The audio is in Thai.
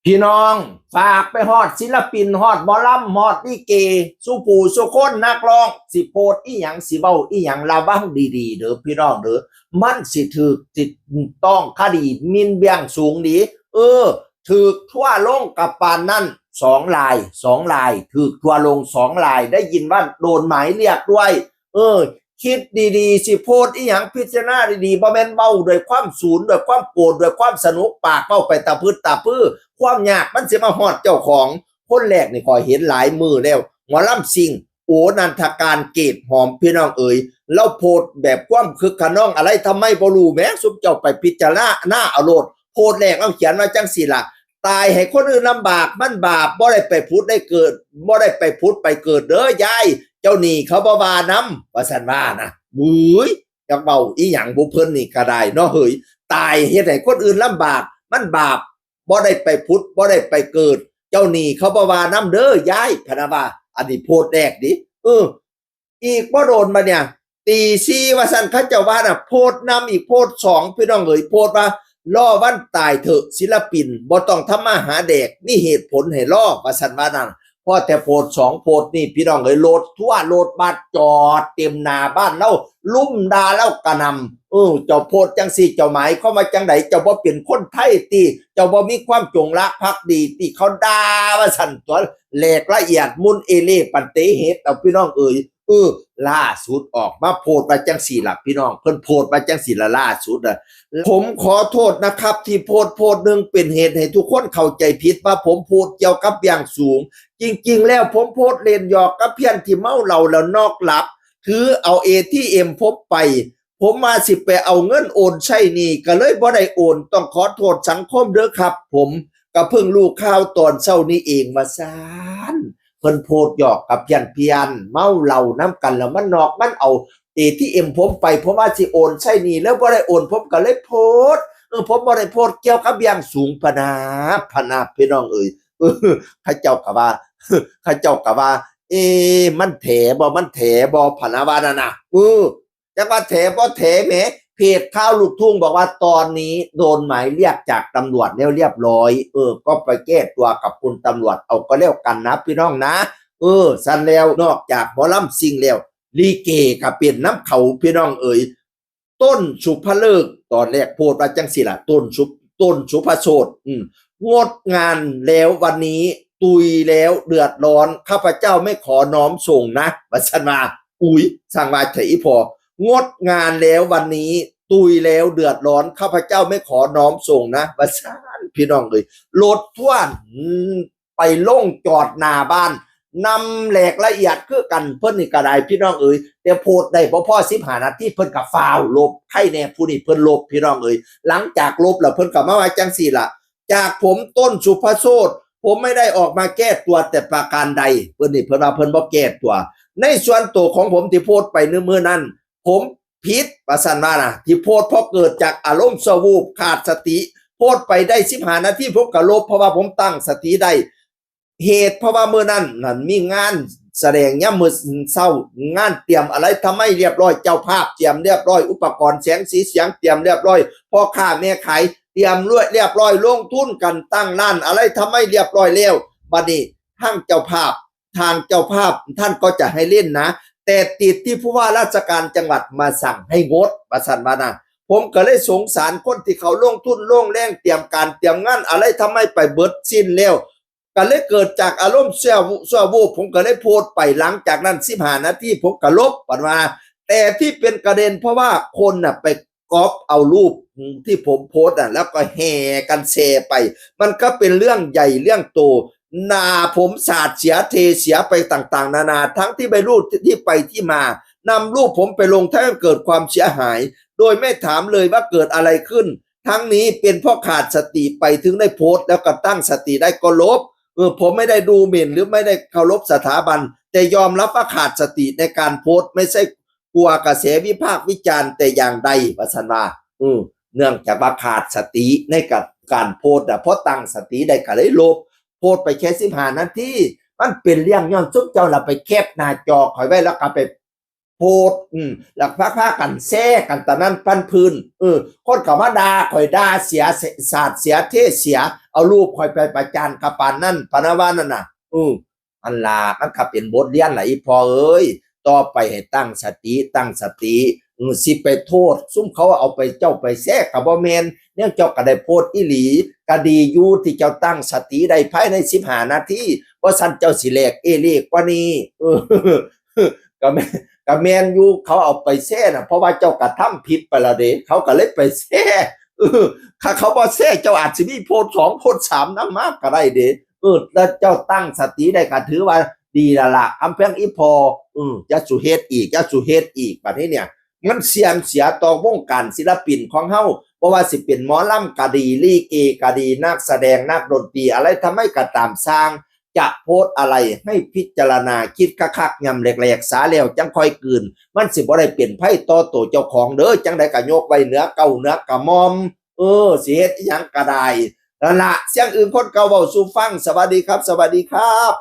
พี่น้องฝากไปฮอดศิลปินฮอดหมอลำฮอดลิเกสู้ปู่สู้คนนักร้องสิโพดอีหยังสิเว้าอีหยังระวังดีๆเด้อพี่น้องเด้อมันสิถูกติดต้องคดีหมิ่นเบี้ยงสูงดีถูกทั่วลงกับปานนั้นสองลายถูกทั่วลง2 ลายได้ยินว่าโดนหมายเรียกด้วยคิดดีๆสิโพดอีหยังพิจารณาดีๆบ่แม่นเว้าด้วยความสูญด้วยความโกรธด้วยความสนุกปากเว้าไปตาพืดตาพื้อความยากมันสิมาฮอดเจ้าของคนแรกนี่ขอยเห็นหลายมือแล้วหมอลำซิงโอนันทการเกตหอมพี่น้องเอ๋ยแล้วโพดแบบความคึกขนองอะไรทำไมบ่รู้แม้สุมเจ้าไปพิจารณาหน้าเอาโลดโพดแรกเอาเขียนว่าจังซี่ล่ะตายให้คนอื่นลำบากมันบาปบ่ได้ไปพุทธได้เกิดบ่ได้ไปพุทธไปเกิดเด้อยายเจ้าหนี้เขาบ่ว่านำว่าซั่นว่านะบุ้ยจักเว้าอีหยังบ่เพิ่นนี่ก็ได้เนาะเฮ้ยตายเฮ็ดให้คนอื่นลำบากมันบาปบ่ได้ไปพุทธบ่ได้ไปเกิดเจ้าหนี้เขาบ่ว่านำเด้อยายพะนะว่าอันนี้โพดแรกดิอีกบ่โดนมาเนี่ยตี4ว่าซั่นเขาเจ้าว่าน่ะโพดนำอีกโพด2พี่น้องเอ้ยโพดว่ารอวันตายเถอะศิลปินบ่ต้องทำมาหาแดกมีเหตุผลให้รอว่าซั่นว่านั่นพอแต่โพด2โพดนี่พี่น้องเอ้ยรถทั่วรถบัสจอดเต็มหน้าบ้านเราลุ่มด่าแล้วกระหน่ำเจ้าโพดจังซี่เจ้าหมายเข้ามาจังไดเจ้าบ่เป็นคนไทยติเจ้าบ่มีความจงรักภักดีติเขาด่าว่าซั่นตัวแหลกละเอียดมุนเอเล่ปันเตเฮ็ดเอาพี่น้องเอ้ยล่าสุดออกมาโพดมาจังสี่ล่ะพี่น้องเพิ่นโพดมาจังสี่ละล่าสุดอ่ะผมขอโทษนะครับที่โพดหนึ่งเป็นเหตุให้ทุกคนเข้าใจผิดว่าผมโพดเกี่ยวกับอย่างสูงจริงๆแล้วผมโพดเล่นหยอกกับเพี้ยนที่เมาเหล้าแล้วนอกหลับถือเอา ATM ผมไปผมมาสิไปเอาเงินโอนใช่นี่ก็เลยบ่ได้โอนต้องขอโทษสังคมเด้อครับผมก็เพิ่งรู้ข่าวตอนเช้านี้เองว่าซ่านเพิ่นโพดหยอกกับเพี้ยนเมาเหล้าน้ำกันแล้วมันนอกมันเอา ATM ผมไปเพราะว่าสิโอนใช่นี่แล้วบ่ได้โอนผมก็เลยโพดผมบ่ได้โพดเกี่ยวกับอย่างสูงพะนาพี่น้องเอ้ยข้าเจ้าก็ว่าข้าเจ้าก็ว่ามันแถบ่พะนาว่านั่นน่ะจักว่าแถบ่แถแหมเพจข่าวลูกทุ่งบอกว่าตอนนี้โดนหมายเรียกจากตำรวจแล้วเรียบร้อยก็ไปแก้ตัวกับคุณตำรวจเอาก็แล้วกันนะพี่น้องนะซั่นแล้วนอกจากหมอลำซิงแล้วลิเกก็เป็นน้ำเขาพี่น้องเอ๋ยต้นสุภเลิกตอนแรกโพดว่าจังสิล่ะต้นสุภโชตงดงานแล้ววันนี้ตุยแล้วเดือดร้อนข้าพเจ้าไม่ขอน้อมส่งนะวัชนาสั่งมาเถอะพองดงานแล้ววันนี้ตุยแล้วเดือดร้อนข้าพเจ้าไม่ขอน้อมส่งนะวัชนาพี่น้องเลยรถท่วนไปลงจอดหน้าบ้านนำแหลกละเอียดคือกันเพิ่นนี่ก็ได้พี่น้องเอ๋ยแต่โพดได้บ่พอ15นาทีเพิ่นก็ฟาวลบใครแน่ผู้นี้เพิ่นลบพี่น้องเอ๋ยหลังจากลบแล้วเพิ่นก็มาว่าจังซี่ล่ะจากผมต้นสุภโชตผมไม่ได้ออกมาแก้ตัวแต่ประการใดเพิ่นนี่เพิ่นว่าเพิ่นบ่แก้ตัวในส่วนตัวของผมที่โพดไปมื้อนั้นผมผิดว่าซั่นว่าน่ะที่โพดเพราะเกิดจากอารมณ์ชั่ววูบขาดสติโพดไปได้15นาทีผมก็ลบเพราะว่าผมตั้งสติได้เหตุเพราะว่ามื้อนั้นนั่นมีงานแสดงยามมื้อเช้างานเตรียมอะไรทำให้เรียบร้อยเจ้าภาพเตรียมเรียบร้อยอุปกรณ์แสงสีเสียงเตรียมเรียบร้อยพ่อค้าแม่ขายเตรียมเรียบร้อยลงทุนกันตั้งร้านอะไรทำให้เรียบร้อยแล้วบัดนี้ทางเจ้าภาพท่านก็จะให้เล่นนะแต่ติดที่ผู้ว่าราชการจังหวัดมาสั่งให้งดว่าซั่นว่านะผมก็เลยสงสารคนที่เขาลงทุนลงแรงเตรียมการเตรียมงานอะไรทำไมไปเบิดสิ้นแล้วก็เลยเกิดจากอารมณ์ชั่ววูบผมก็เลยโพสต์ไปหลังจากนั้น15นาทีผมก็ลบปันมาแต่ที่เป็นประเด็นเพราะว่าคนน่ะไปก๊อปเอารูปที่ผมโพสต์แล้วก็แห่กันแชร์ไปมันก็เป็นเรื่องใหญ่เรื่องโตนาผมสาดเสียเทเสียไปต่างๆนานาทั้งที่ไปรูปที่ไปที่มานำรูปผมไปลงถ้าเกิดความเสียหายโดยไม่ถามเลยว่าเกิดอะไรขึ้นทั้งนี้เป็นเพราะขาดสติไปถึงได้โพสต์แล้วก็ตั้งสติได้ก็ลบผมไม่ได้ดูหมิ่นหรือไม่ได้เคารพสถาบันแต่ยอมรับว่าขาดสติในการโพสต์ไม่ใช่กลัวกระแสวิพากษ์วิจารณ์แต่อย่างใดว่าซั่นว่าเนื่องจากว่าขาดสติในการโพสต์เพราะตั้งสติได้ก็เลยลบโพสต์ไปแค่15นาทีมันเป็นเรื่องย้อนซุมเจ้าล่ะไปแคปหน้าจอข่อยไว้แล้วก็ไป โพดหลักพากันแซ่กันตอนนั้นปั้นพื้นคนก็มาด่าข่อยด่าเสียศาสตร์เสียเทศเสียเอารูปข่อยไปประจานกับปานนั่นปานว่านั่นน่ะอันลามันก็เป็นบทเรียนไหลพอเอ้ยต่อไปให้ตั้งสติสิไปโทษซุ่มเขาเอาไปเจ้าไปแซ่กับบ่แม่นเนี่ยเจ้าก็ได้โพดอีหลีก็ดีอยู่ที่เจ้าตั้งสติได้ภายใน15นาทีบ่ซั่นเจ้าสิแลกเอเลกกว่านี้ก็แม่นอยู่เขาเอาไปแซ่น่ะเพราะว่าเจ้ากระทำผิดไปแล้วเด้เขาก็เลยไปแซ่ถ้าเขาบ่แซ่เจ้าอาจสิมีโพด2โพด3นำมาก็ได้เด้แล้วเจ้าตั้งสติได้ก็ถือว่าดีแล้วล่ะอำเพียงอีพอจะสุเฮ็ดอีกบัดนี้เนี่ยมันเสียต่อวงการศิลปินของเฮาเพราะว่าสิเป็นหมอลำก็ดีลิเกก็ดีนักแสดงนักดนตรีอะไรทำให้ก็ตามสร้างจะโพสอะไรให้พิจารณาคิดคักๆยำแหลกๆสาแล้วจังค่อยกืนมันสิบ่ได้เปลี่ยนไพ่ต่อตัวเจ้าของเด้อจังได้ก็ยกไว้เหนือเก่าเหนือกะมอมสิเฮ็ดอิหยังก็ได้นั่นล่ะเสียงอื่นคนเก่าเว้าสู่ฟังสวัสดีครับ